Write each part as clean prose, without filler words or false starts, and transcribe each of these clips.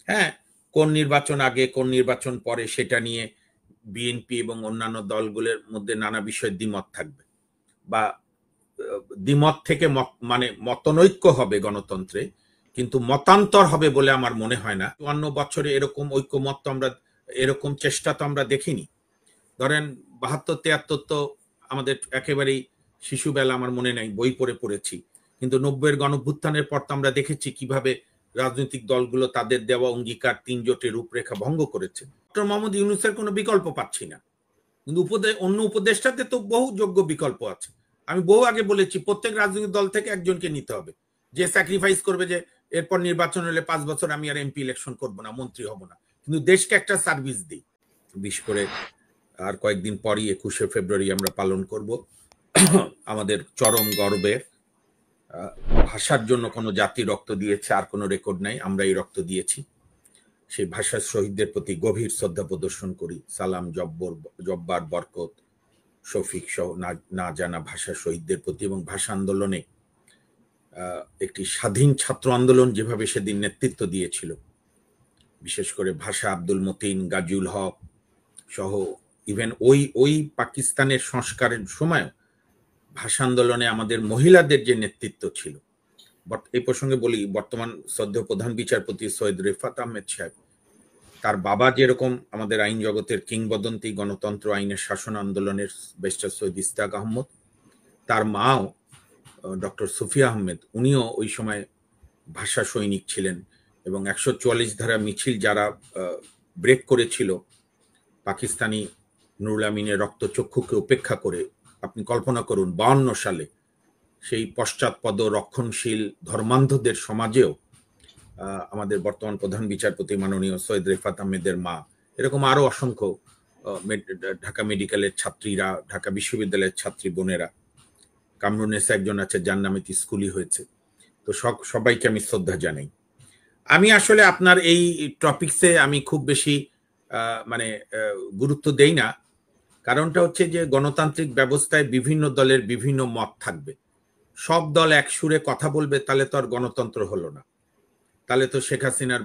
হ্যাঁ, কোন নির্বাচন আগে কোন নির্বাচন পরে সেটা নিয়ে বিএনপি এবং অন্যান্য দলগুলোর মধ্যে নানা বিষয়ে দ্বিমত থাকবে, বা দ্বিমত থেকে মানে মতনৈক্য হবে গণতন্ত্রে, কিন্তু মতান্তর হবে বলে আমার মনে হয় না। 54 বছরে এরকম ঐক্যমত তো আমরা, এরকম চেষ্টা তো আমরা দেখিনি। ধরেন 72-73 তো আমাদের একেবারেই শিশুবেলা, আমার মনে নাই, বই পড়ে পড়েছি, কিন্তু 90-এর গণঅভ্যুত্থানের পর তো আমরা দেখেছি কিভাবে রাজনৈতিক দলগুলো তাদের দেওয়া অঙ্গীকার 3 জোটের রূপরেখা ভঙ্গ করেছে। ডক্টর মোহাম্মদ ইউনূসের কোনো বিকল্প পাচ্ছি না, কিন্তু অন্য উপদেষ্টাতে তো বহু যোগ্য বিকল্প আছে। আমি বহু আগে বলেছি প্রত্যেক রাজনৈতিক দল থেকে একজনকে নিতে হবে, যে স্যাক্রিফাইস করবে যে এরপর নির্বাচন হলে 5 বছর আমি আর এমপি ইলেকশন করব না, মন্ত্রী হব না, কিন্তু দেশকে একটা সার্ভিস দিই। বিশেষ করে আর কয়েকদিন পরই 21শে ফেব্রুয়ারি আমরা পালন করব আমাদের চরম গর্বের। ভাষার জন্য কোনো জাতি রক্ত দিয়েছে আর কোনো রেকর্ড নাই, আমরা এই রক্ত দিয়েছি। সেই ভাষার শহীদদের প্রতি গভীর শ্রদ্ধা প্রদর্শন করি। সালাম, জব্বার, বরকত, শফিক সহ না জানা ভাষা শহীদদের প্রতি। এবং ভাষা আন্দোলনে একটি স্বাধীন ছাত্র আন্দোলন যেভাবে সেদিন নেতৃত্ব দিয়েছিল, বিশেষ করে ভাষা আব্দুল মতিন, গাজীউল হক সহ, ইভেন ওই পাকিস্তানের সংস্কারের সময় ভাষা আন্দোলনে আমাদের মহিলাদের যে নেতৃত্ব ছিল। এই প্রসঙ্গে বলি, বর্তমান শ্রদ্ধেয় প্রধান বিচারপতি সৈয়দ রেফাত আহমেদ সাহেব, তার বাবা যেরকম আমাদের আইন জগতের কিংবদন্তি, গণতন্ত্র আইনের শাসন আন্দোলনের ব্যারিস্টার সৈয়দ ইশতিয়াক আহমদ, তার মাও ডক্টর সুফিয়া আহমেদ, উনিও ওই সময় ভাষা সৈনিক ছিলেন। এবং 144 ধারা মিছিল যারা ব্রেক করেছিল পাকিস্তানি নুরুল আমিনের রক্তচক্ষুকে উপেক্ষা করে, আপনি কল্পনা করুন 52 সালে সেই পশ্চাৎপদ রক্ষণশীল ধর্মান্ধদের সমাজেও আমাদের বর্তমান প্রধান বিচারপতি মাননীয় সৈয়দ রেফাত আহমেদের মা, এরকম আরো অসংখ্য ঢাকা মেডিকেলের ছাত্রীরা, ঢাকা বিশ্ববিদ্যালয়ের ছাত্রী বোনেরা, কামরুনেসা একজন আছে যার নামে স্কুলই হয়েছে, তো সবাইকে আমি শ্রদ্ধা জানাই। আমি আসলে আপনার এই টপিকসে আমি খুব বেশি মানে গুরুত্ব দেই না। কারণটা হচ্ছে যে গণতান্ত্রিক ব্যবস্থায় বিভিন্ন দলের বিভিন্ন মত থাকবে, সব দল এক সুরে কথা বলবে, তাহলে তো আর গণতন্ত্র হলো না, তাহলে তো শেখ হাসিনার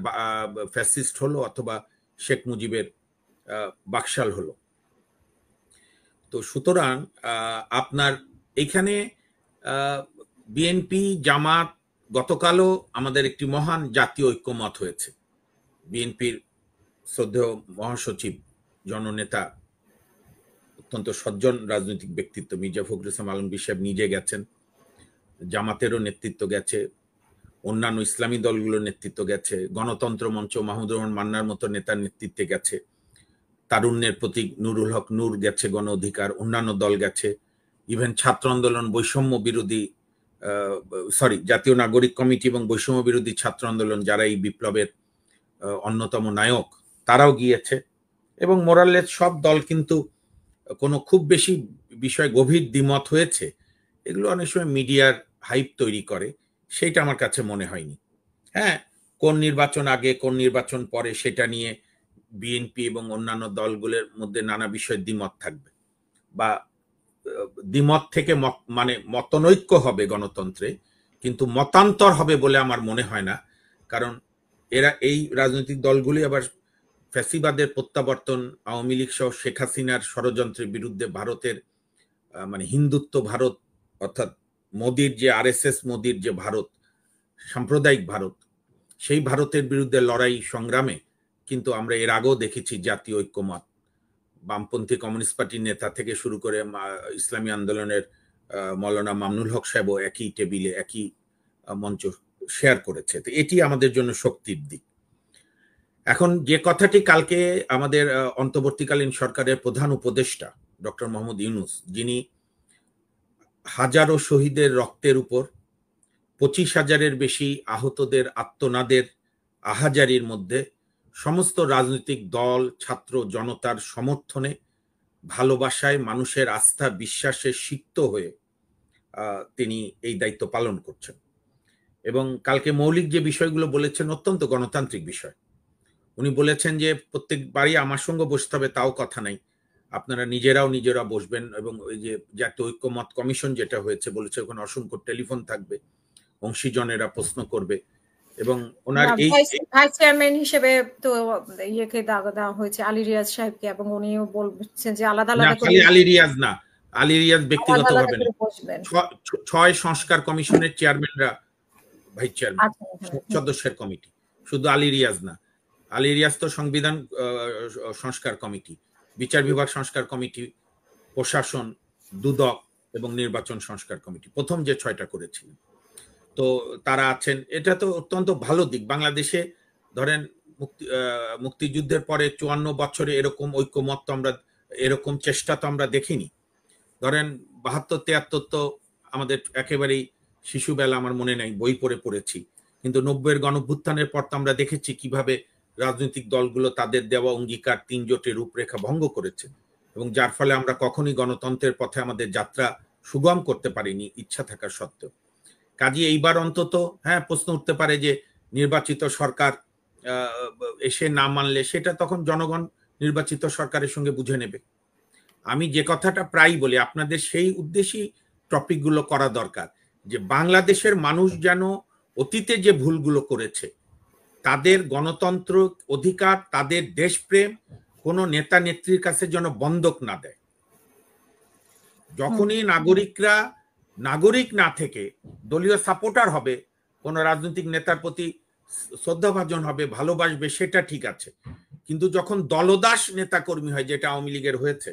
ফ্যাসিস্ট হলো অথবা শেখ মুজিবের বাকশাল হলো। তো সুতরাং আপনার এখানে বিএনপি জামাত, গতকালও আমাদের একটি মহান জাতীয় ঐক্যমত হয়েছে। বিএনপির শ্রদ্ধেয় মহাসচিব, জননেতা, অত্যন্ত সজ্জন রাজনৈতিক ব্যক্তিত্ব মির্জা ফখরুল ইসলাম আলমগীর সাহেব নিজে গেছেন, জামাতেরও নেতৃত্ব গেছে, অন্যান্য ইসলামী দলগুলোর নেতৃত্ব গেছে, গণতন্ত্র মঞ্চ মাহমুদুর রহমান মান্নার মতো নেতার নেতৃত্বে গেছে, তারুণ্যের প্রতীক নুরুল হক নূর গেছে, গণ অধিকার, অন্যান্য দল গেছে, ইভেন ছাত্র আন্দোলন, বৈষম্য বিরোধী জাতীয় নাগরিক কমিটি এবং বৈষম্য বিরোধী ছাত্র আন্দোলন, যারা এই বিপ্লবের অন্যতম নায়ক, তারাও গিয়েছে। এবং মোরালেস সব দল কিন্তু কোনো খুব বেশি বিষয় গভীর দ্বিমত হয়েছে, এগুলো অনেক সময় মিডিয়ার হাইপ তৈরি করে, সেইটা আমার কাছে মনে হয়নি। হ্যাঁ, কোন নির্বাচন আগে কোন নির্বাচন পরে সেটা নিয়ে বিএনপি এবং অন্যান্য দলগুলোর মধ্যে নানা বিষয়ে দ্বিমত থাকবে, বা দ্বিমত থেকে মানে মতনৈক্য হবে গণতন্ত্রে, কিন্তু মতান্তর হবে বলে আমার মনে হয় না। কারণ এই রাজনৈতিক দলগুলি আবার ফ্যাসিবাদের প্রত্যাবর্তন, আওয়ামী লীগ সহ শেখ হাসিনার ষড়যন্ত্রের বিরুদ্ধে ভারতের মানে হিন্দুত্ব ভারত, অর্থাৎ মোদির যে RSS মোদির যে ভারত, সাম্প্রদায়িক ভারত, সেই ভারতের বিরুদ্ধে লড়াই সংগ্রামে কিন্তু আমরা এর আগেও দেখেছি জাতীয় ঐক্যমত। বামপন্থী কমিউনিস্ট পার্টির নেতা থেকে শুরু করে ইসলামী আন্দোলনের মৌলানা মামুনুল হক সাহেবও একই টেবিলে, একই মঞ্চ শেয়ার করেছে। তো এটি আমাদের জন্য শক্তির দিক। এখন যে কথাটি কালকে আমাদের অন্তর্বর্তীকালীন সরকারের প্রধান উপদেষ্টা ডক্টর মোহাম্মদ ইউনূস, যিনি হাজারো শহীদের রক্তের উপর 25,000-এর বেশি আহতদের আত্মনাদের আহাজারির মধ্যে সমস্ত রাজনৈতিক দল, ছাত্র জনতার সমর্থনে, ভালোবাসায়, মানুষের আস্থা বিশ্বাসে সিক্ত হয়ে তিনি এই দায়িত্ব পালন করছেন। এবং কালকে মৌলিক যে বিষয়গুলো বলেছেন অত্যন্ত গণতান্ত্রিক বিষয়। উনি বলেছেন যে প্রত্যেকবারই আমার সঙ্গে বসতে হবে তাও কথা নাই, আপনারা নিজেরা বসবেন, এবং ওই যে জাতীয় ঐক্যমত কমিশন যেটা হয়েছে বলেছে ওখানে অসংখ্য টেলিফোন থাকবে, অংশীজনেরা প্রশ্ন করবে, এবং ওনার এই ভাইস চেয়ারম্যান হিসেবে তো ইয়েকে দেওয়া হয়েছে আলী রিয়াজ সাহেবকে, এবং উনিও বলছেন যে আলাদা আলাদা করে। আলী রিয়াজ না, আলী রিয়াজ ব্যক্তিগতভাবে না, 6 সংস্কার কমিশনের চেয়ারম্যানরা ভাইস চেয়ারম্যান সদস্যের কমিটি, শুধু আলী রিয়াজ না। আলী রিয়াজ তো সংবিধান সংস্কার কমিটি, বিচার বিভাগ সংস্কার কমিটি, প্রশাসন, দুদক এবং নির্বাচন সংস্কার কমিটি, প্রথম যে 6টা করেছিলেন। তো তারা আছেন, এটা তো অত্যন্ত ভালো দিক। বাংলাদেশে ধরেন মুক্তিযুদ্ধের পরে 54 বছরে এরকম ঐক্যমত তো আমরা, এরকম চেষ্টা তো আমরা দেখিনি। ধরেন 72-73 তো আমাদের একেবারেই শিশুবেলা, আমার মনে নাই, বই পড়েছি। কিন্তু 90-এর গণঅভ্যুত্থানের পর তো আমরা দেখেছি কিভাবে রাজনৈতিক দলগুলো তাদের দেওয়া অঙ্গীকার 3 জোটের রূপরেখা ভঙ্গ করেছে, এবং যার ফলে আমরা কখনই গণতন্ত্রের পথে আমাদের যাত্রা সুগম করতে পারিনি ইচ্ছা থাকা সত্ত্বেও। কাজে এইবার অন্তত প্রশ্ন উঠতে পারে যে নির্বাচিত সরকার এসে না মানলে সেটা তখন জনগণ নির্বাচিত সরকারের সঙ্গে বুঝে নেবে। আমি যে কথাটা প্রায় বলি, আপনাদের সেই উদ্দেশ্যেই টপিকগুলো করা দরকার, যে বাংলাদেশের মানুষ যেন অতীতে যে ভুলগুলো করেছে, তাদের গণতন্ত্র অধিকার, তাদের দেশপ্রেম কোনো নেতা নেত্রীর কাছে যেন বন্ধক না দেয়। যখনই নাগরিকরা নাগরিক না থেকে দলীয় সাপোর্টার হবে, কোন রাজনৈতিক নেতার প্রতি শ্রদ্ধাভাজন হবে, ভালোবাসবে, সেটা ঠিক আছে। কিন্তু যখন দলদাস নেতা কর্মী হয়, যেটা আওয়ামী লীগের হয়েছে,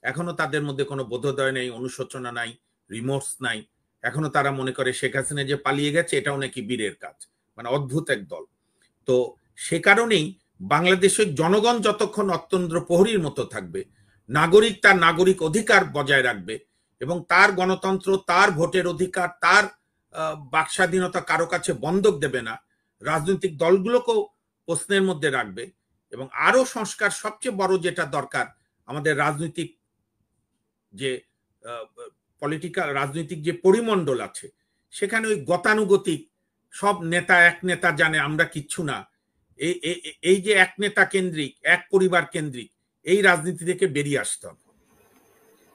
এখনো তাদের মধ্যে কোনো বোধোদয় নেই, অনুশোচনা নাই, রিমোর্স নাই। এখনো তারা মনে করে শেখ হাসিনা যে পালিয়ে গেছে এটাও নাকি বীরের কাজ, মানে অদ্ভুত এক দল। তো সে কারণেই বাংলাদেশের জনগণ যতক্ষণ অতন্দ্র প্রহরীর মতো থাকবে, নাগরিক তার নাগরিক অধিকার বজায় রাখবে, এবং তার গণতন্ত্র, তার ভোটের অধিকার, তার বাক স্বাধীনতা কারো কাছে বন্ধক দেবে না, রাজনৈতিক দলগুলোকেও প্রশ্নের মধ্যে রাখবে। এবং আরো সংস্কার, সবচেয়ে বড় যেটা দরকার, আমাদের রাজনৈতিক যে পলিটিক্যাল রাজনৈতিক যে পরিমণ্ডল আছে, সেখানে ওই গতানুগতিক সব নেতা এক নেতা জানে আমরা কিচ্ছু না, এই যে এক নেতা কেন্দ্রিক, এক পরিবার কেন্দ্রিক, এই রাজনীতি থেকে বেরিয়ে আসতে হবে।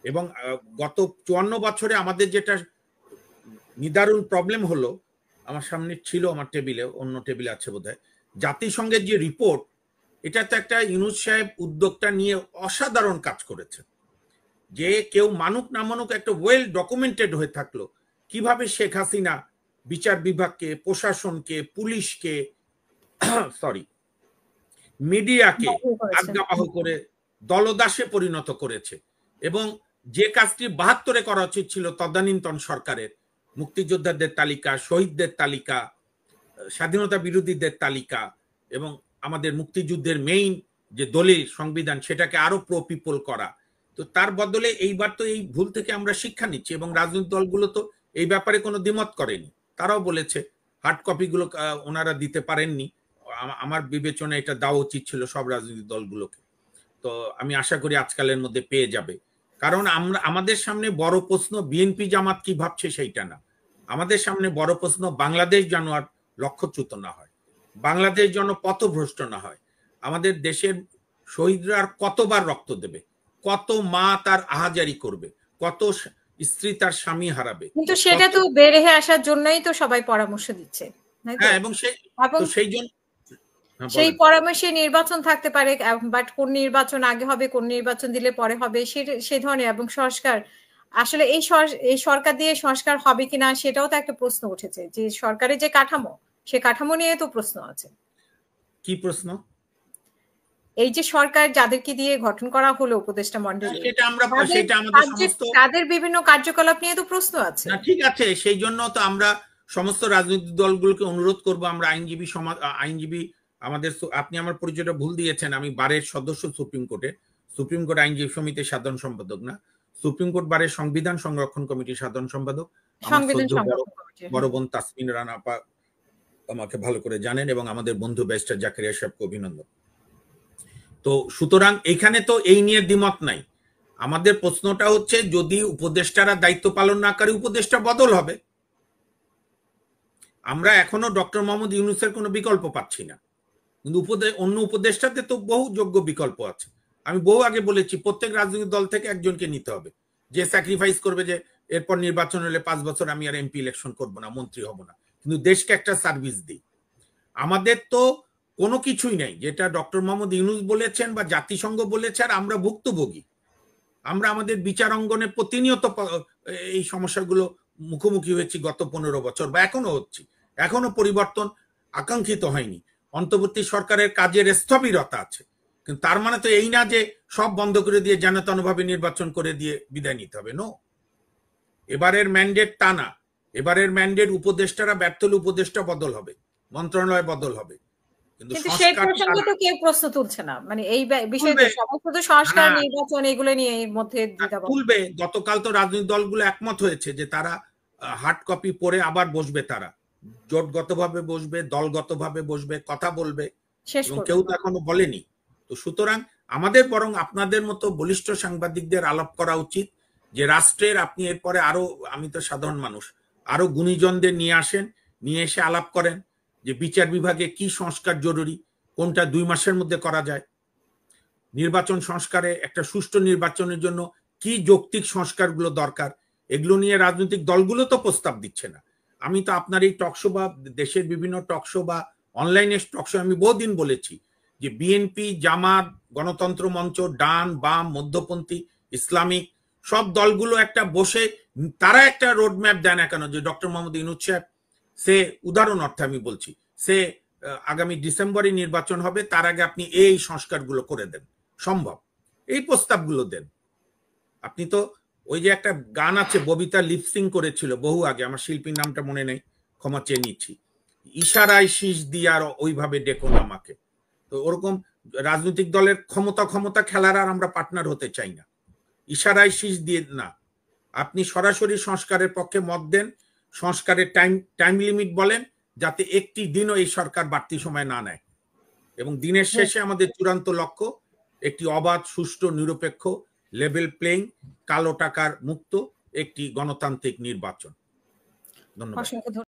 এবং গত 54 বছরে আমাদের যেটা নিদারুণ প্রবলেম হলো, আমার সামনে ছিল, আমার টেবিলে, অন্য টেবিলে আছে বোধহয়, জাতিসংঘের যে রিপোর্ট, এটা তো একটা ইউনূস সাহেব উদ্যোগটা নিয়ে অসাধারণ কাজ করেছে, যে কেউ মানুক না মানুক একটা ওয়েল ডকুমেন্টেড হয়ে থাকলো কিভাবে শেখ হাসিনা বিচার বিভাগকে, প্রশাসনকে, পুলিশকে, সরি, মিডিয়াকে আজ্ঞাবহ করে দলদাসে পরিণত করেছে। এবং যে কাজটি 72-এ করা উচিত ছিল তদানীন্তন সরকারের, মুক্তিযোদ্ধাদের তালিকা, শহীদদের তালিকা, স্বাধীনতা বিরোধীদের তালিকা, এবং আমাদের মুক্তিযুদ্ধের মেইন যে দলিল সংবিধান, সেটাকে আরো প্রো পিপল করা। তো তার বদলে এইবার তো এই ভুল থেকে আমরা শিক্ষা নিচ্ছি, এবং রাজনৈতিক দলগুলো তো এই ব্যাপারে কোনো দ্বিমত করেনি। তারাও বলেছে হার্ড কপিগুলো ওনারা দিতে পারেননি, আমার বিবেচনা এটা দেওয়া উচিত ছিল সব রাজনৈতিক দলগুলোকে। তো আমি আশা করি আজকালের মধ্যে পেয়ে যাবে। কারণ আমাদের সামনে বড় প্রশ্ন বিএনপি জামাত কি ভাবছে সেইটা না, আমাদের সামনে বড় প্রশ্ন বাংলাদেশ যেন আর লক্ষ্যচ্যুত না হয়, বাংলাদেশ যেন পথভ্রষ্ট না হয়। আমাদের দেশের শহীদরা আর কতবার রক্ত দেবে, কত মা তার আহাজারি করবে, কত স্ত্রী তার স্বামী হারাবে। কিন্তু সেটা তো বের হয়ে আসার জন্যই তো সবাই পরামর্শ দিচ্ছে। হ্যাঁ, এবং সেই জন্য সেই পরামর্শে নির্বাচন থাকতে পারে, বাট কোন নির্বাচন আগে হবে, কোন নির্বাচন দিলে পরে হবে, সেই ধরনের। এবং সংস্কার, আসলে এই সরকার দিয়ে সংস্কার হবে কিনা সেটাও তো একটা প্রশ্ন উঠেছে, যে সরকারের যে কাঠামো, সে কাঠামো নিয়ে তো প্রশ্ন আছে। কি প্রশ্ন? এই যে সরকার যাদেরকে দিয়ে গঠন করা হলো উপদেষ্টা মণ্ডলী, তাদের বিভিন্ন কার্যকলাপ নিয়ে তো প্রশ্ন আছে। ঠিক আছে, সেই জন্য তো আমরা সমস্ত রাজনৈতিক দলগুলোকে অনুরোধ করব, আমরা আইনজীবী আমাদের, আপনি আমার পরিচয়টা ভুল দিয়েছেন, আমি বারের সদস্য সুপ্রিম কোর্ট আইনজীবী সমিতির সাধারণ সম্পাদক না, সুপ্রিম কোর্ট বারের সংবিধান সংরক্ষণ কমিটির সাধারণ সম্পাদক। বড় বোন তাসমিন রানা আপা আমাকে ভালো করে জানেন, এবং আমাদের বন্ধু ব্যারিস্টার জাকারিয়া সাহেবকে অভিনন্দন। তো সুতরাং এখানে তো এই নিয়ে দ্বিমত নাই। আমাদের প্রশ্নটা হচ্ছে, যদি উপদেষ্টারা দায়িত্ব পালন না করে, উপদেষ্টা বদল হবে। আমরা এখনো ডক্টর মোহাম্মদ ইউনূসের কোনো বিকল্প পাচ্ছি না, কিন্তু অন্য উপদেষ্টাতে তো বহু যোগ্য বিকল্প আছে। আমি বহু আগে বলেছি, প্রত্যেক রাজনৈতিক দল থেকে একজনকে নিতে হবে, যে স্যাক্রিফাইস করবে যে এরপর নির্বাচন হলে 5 বছর আমি আর এমপি ইলেকশন করবো না, মন্ত্রী হব না, কিন্তু দেশকে একটা সার্ভিস দিই। আমাদের তো কোনো কিছুই নাই, যেটা ডক্টর মোহাম্মদ ইউনূস বলেছেন বা জাতিসংঘ বলেছে, আর আমরা ভুক্তভোগী। আমরা আমাদের বিচার অঙ্গনে প্রতিনিয়ত এই সমস্যাগুলো মুখোমুখি হয়েছি গত 15 বছর, বা এখনো হচ্ছি। এখনো পরিবর্তন আকাঙ্ক্ষিত হয়নি। অন্তর্বর্তী সরকারের কাজের স্থবিরতা আছে, কিন্তু তার মানে তো এই না যে সব বন্ধ করে দিয়ে যেনতেনভাবে নির্বাচন করে দিয়ে বিদায় নিতে হবে। নো, এবারের ম্যান্ডেট তা না। এবারের ম্যান্ডেট উপদেষ্টারা ব্যর্থ হলে উপদেষ্টা বদল হবে, মন্ত্রণালয় বদল হবে, কিন্তু সেই প্রসঙ্গ তো কেউ প্রশ্ন তুলছে না। মানে এই বিষয়টা সবাই শুধু সংস্কার, নির্বাচন এগুলো নিয়ে এর মধ্যে তুলবে। গতকাল তো রাজনৈতিক দলগুলো একমত হয়েছে যে তারা হার্ড কপি পড়ে আবার বসবে, তারা জোটগতভাবে বসবে, দলগতভাবে বসবে, কথা বলবে, এবং কেউ তো এখনো বলেনি। তো সুতরাং আমাদের বরং আপনাদের মতো বলিষ্ঠ সাংবাদিকদের আলাপ করা উচিত যে রাষ্ট্রের আপনি এরপরে আরো, আমি তো সাধারণ মানুষ, আরো গুণীজনদের নিয়ে আসেন, নিয়ে এসে আলাপ করেন যে বিচার বিভাগে কি সংস্কার জরুরি, কোনটা 2 মাসের মধ্যে করা যায়, নির্বাচন সংস্কারে একটা সুষ্ঠু নির্বাচনের জন্য কি যৌক্তিক সংস্কারগুলো দরকার, এগুলো নিয়ে রাজনৈতিক দলগুলো তো প্রস্তাব দিচ্ছে না। আমি তো আপনার এই টকশো বা দেশের বিভিন্ন টকশো বা অনলাইনে টকশো আমি বহুদিন বলেছি যে বিএনপি, জামাত, গণতন্ত্র মঞ্চ, ডান বাম মধ্যপন্থী ইসলামিক সব দলগুলো একটা বসে তারা একটা রোডম্যাপ দেয় না কেন, যে ডক্টর মোহাম্মদ ইউনূস সাহেব, সে উদাহরণ অর্থে আমি বলছি, সে আগামী ডিসেম্বরে নির্বাচন হবে, তার আগে আপনি এই সংস্কারগুলো করে দেন, সম্ভব, এই প্রস্তাবগুলো দেন। আপনি তো ওই যে একটা গান আছে, ববিতা লিপসিং করেছিল বহু আগে, আমার শিল্পীর নামটা মনে নেই, ক্ষমা চেয়ে নিচ্ছি, ইশারায় শীষ দিয়ে আর ওইভাবে ডেকো না আমাকে। তো ওরকম রাজনৈতিক দলের ক্ষমতা খেলার আর আমরা পার্টনার হতে চাই না। ইশারায় শীষ দিয়ে না, আপনি সরাসরি সংস্কারের পক্ষে মত দেন, সংস্কারের টাইম লিমিট বলেন, যাতে একটি দিনও এই সরকার বাড়তি সময় না নেয়, এবং দিনের শেষে আমাদের চূড়ান্ত লক্ষ্য একটি অবাধ, সুষ্ঠু, নিরপেক্ষ, লেভেল প্লেইং, কালো টাকার মুক্ত একটি গণতান্ত্রিক নির্বাচন। ধন্যবাদ।